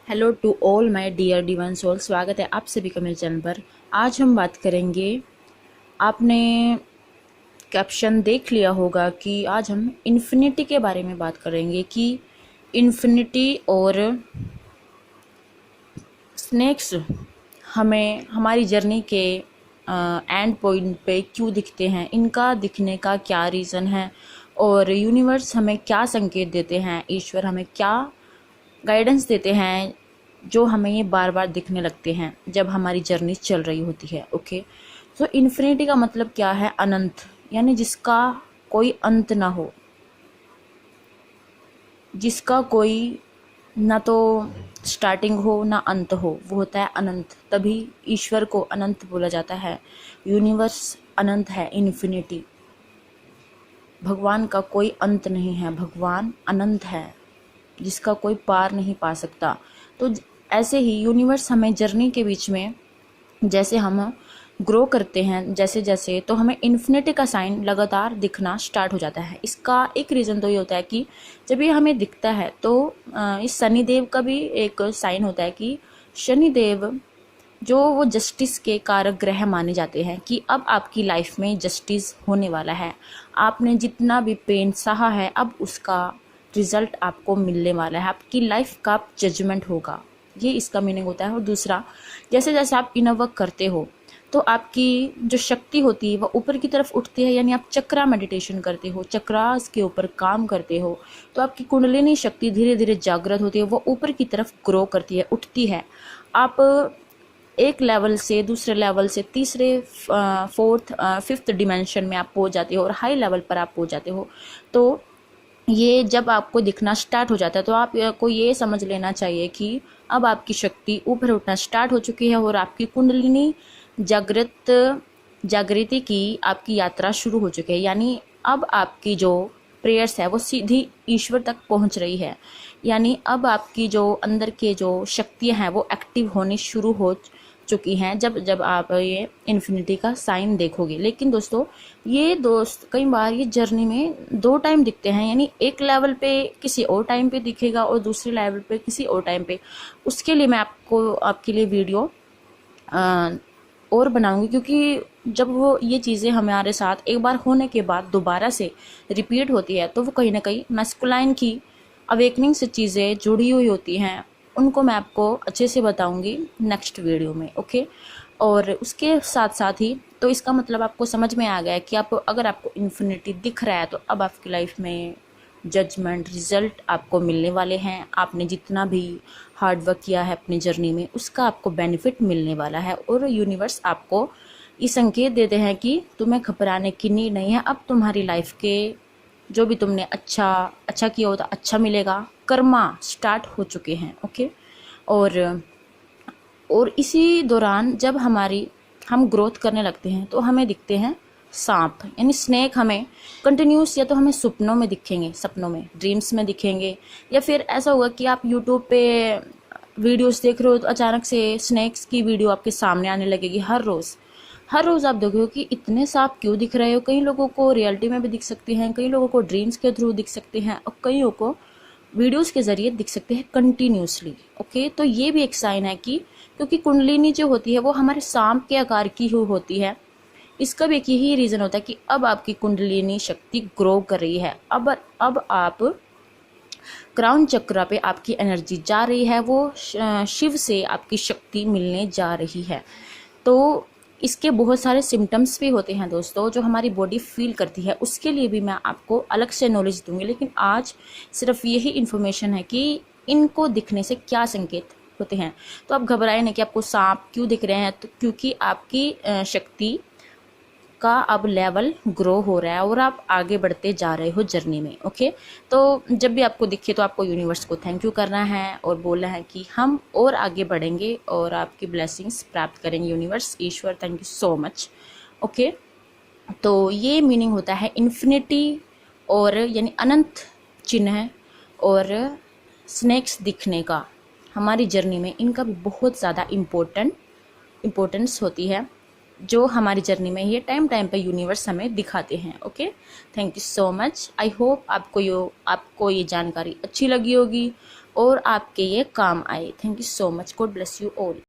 Hello to all my dear divine soul, स्वागत है आप सभी का मेरे चैनल पर। आज हम बात करेंगे, आपने कैप्शन देख लिया होगा कि आज हम इन्फिनिटी के बारे में बात करेंगे कि इन्फिनिटी और स्नेक्स हमें हमारी जर्नी के एंड पॉइंट पे क्यों दिखते हैं, इनका दिखने का क्या रीज़न है और यूनिवर्स हमें क्या संकेत देते हैं, ईश्वर हमें क्या गाइडेंस देते हैं जो हमें ये बार बार दिखने लगते हैं जब हमारी जर्नी चल रही होती है। ओके, तो इन्फिनिटी का मतलब क्या है? अनंत, यानी जिसका कोई अंत ना हो, जिसका कोई ना तो स्टार्टिंग हो ना अंत हो, वो होता है अनंत। तभी ईश्वर को अनंत बोला जाता है। यूनिवर्स अनंत है, इन्फिनिटी। भगवान का कोई अंत नहीं है, भगवान अनंत है जिसका कोई पार नहीं पा सकता। तो ऐसे ही यूनिवर्स हमें जर्नी के बीच में जैसे हम ग्रो करते हैं जैसे जैसे, तो हमें इन्फिनिटी का साइन लगातार दिखना स्टार्ट हो जाता है। इसका एक रीज़न तो ये होता है कि जब ये हमें दिखता है तो इस शनिदेव का भी एक साइन होता है कि शनिदेव जो वो जस्टिस के कारक ग्रह माने जाते हैं कि अब आपकी लाइफ में जस्टिस होने वाला है। आपने जितना भी पेन सहा है अब उसका रिजल्ट आपको मिलने वाला है, आपकी लाइफ का जजमेंट होगा, ये इसका मीनिंग होता है। और दूसरा, जैसे जैसे आप इनर वर्क करते हो तो आपकी जो शक्ति होती है वह ऊपर की तरफ उठती है, यानी आप चक्रा मेडिटेशन करते हो, चक्रास के ऊपर काम करते हो तो आपकी कुंडलिनी शक्ति धीरे धीरे जागृत होती है, वो ऊपर की तरफ ग्रो करती है, उठती है। आप एक लेवल से दूसरे लेवल से तीसरे फोर्थ फिफ्थ डिमेंशन में आप पहुंच जाते हो और हाई लेवल पर आप पहुंच जाते हो। तो ये जब आपको दिखना स्टार्ट हो जाता है तो आपको ये समझ लेना चाहिए कि अब आपकी शक्ति ऊपर उठना स्टार्ट हो चुकी है और आपकी कुंडलिनी जागृति की आपकी यात्रा शुरू हो चुकी है। यानी अब आपकी जो प्रेयर्स है वो सीधी ईश्वर तक पहुंच रही है, यानी अब आपकी जो अंदर के जो शक्तियां हैं वो एक्टिव होनी शुरू हो चुकी हैं जब जब आप ये इन्फिनिटी का साइन देखोगे। लेकिन दोस्तों, ये कई बार ये जर्नी में दो टाइम दिखते हैं, यानी एक लेवल पे किसी और टाइम पे दिखेगा और दूसरे लेवल पे किसी और टाइम पे। उसके लिए मैं आपके लिए वीडियो और बनाऊंगी, क्योंकि जब वो ये चीज़ें हमारे साथ एक बार होने के बाद दोबारा से रिपीट होती है तो वो कहीं ना कहीं मैस्कुलाइन की अवेकनिंग से चीज़ें जुड़ी हुई होती हैं, उनको मैं आपको अच्छे से बताऊंगी नेक्स्ट वीडियो में। ओके, और उसके साथ साथ ही तो इसका मतलब आपको समझ में आ गया है कि अगर आपको इन्फिनिटी दिख रहा है तो अब आपकी लाइफ में जजमेंट रिजल्ट आपको मिलने वाले हैं। आपने जितना भी हार्ड वर्क किया है अपनी जर्नी में उसका आपको बेनिफिट मिलने वाला है और यूनिवर्स आपको ये संकेत देते हैं कि तुम्हें घबराने की नीड नहीं है। अब तुम्हारी लाइफ के जो भी तुमने अच्छा किया होता अच्छा मिलेगा, कर्मा स्टार्ट हो चुके हैं। ओके, और इसी दौरान जब हम ग्रोथ करने लगते हैं तो हमें दिखते हैं सांप, यानी स्नेक हमें कंटिन्यूस, या तो हमें सपनों में दिखेंगे, सपनों में ड्रीम्स में दिखेंगे, या फिर ऐसा होगा कि आप यूट्यूब पे वीडियोस देख रहे हो तो अचानक से स्नेक्स की वीडियो आपके सामने आने लगेगी। हर रोज़ आप देखोगे कि इतने सांप क्यों दिख रहे हो। कई लोगों को रियलिटी में भी दिख सकते हैं, कई लोगों को ड्रीम्स के थ्रू दिख सकते हैं और कईयों को वीडियोस के ज़रिए दिख सकते हैं कंटिन्यूसली। ओके, तो ये भी एक साइन है कि क्योंकि कुंडलिनी जो होती है वो हमारे सांप के आकार की ही होती है। इसका भी एक यही रीज़न होता है कि अब आपकी कुंडलिनी शक्ति ग्रो कर रही है। अब आप क्राउन चक्र पे आपकी एनर्जी जा रही है, वो शिव से आपकी शक्ति मिलने जा रही है। तो इसके बहुत सारे सिम्टम्स भी होते हैं दोस्तों जो हमारी बॉडी फील करती है, उसके लिए भी मैं आपको अलग से नॉलेज दूंगी। लेकिन आज सिर्फ यही इन्फॉर्मेशन है कि इनको दिखने से क्या संकेत होते हैं। तो आप घबराए नहीं कि आपको सांप क्यों दिख रहे हैं, तो क्योंकि आपकी शक्ति का अब लेवल ग्रो हो रहा है और आप आगे बढ़ते जा रहे हो जर्नी में। ओके, तो जब भी आपको दिखे तो आपको यूनिवर्स को थैंक यू करना है और बोलना है कि हम और आगे बढ़ेंगे और आपकी ब्लेसिंग्स प्राप्त करेंगे। Universe, Ishwar, thank you so much. Okay, तो ये मीनिंग होता है इन्फिनिटी और यानी अनंत चिन्ह और स्नेक्स दिखने का हमारी जर्नी में, इनका भी बहुत ज़्यादा इम्पोर्टेंस होती है जो हमारी जर्नी में ये टाइम पे यूनिवर्स हमें दिखाते हैं। Okay, thank you so much. I hope आपको ये जानकारी अच्छी लगी होगी और आपके ये काम आए। Thank you so much. God bless you all.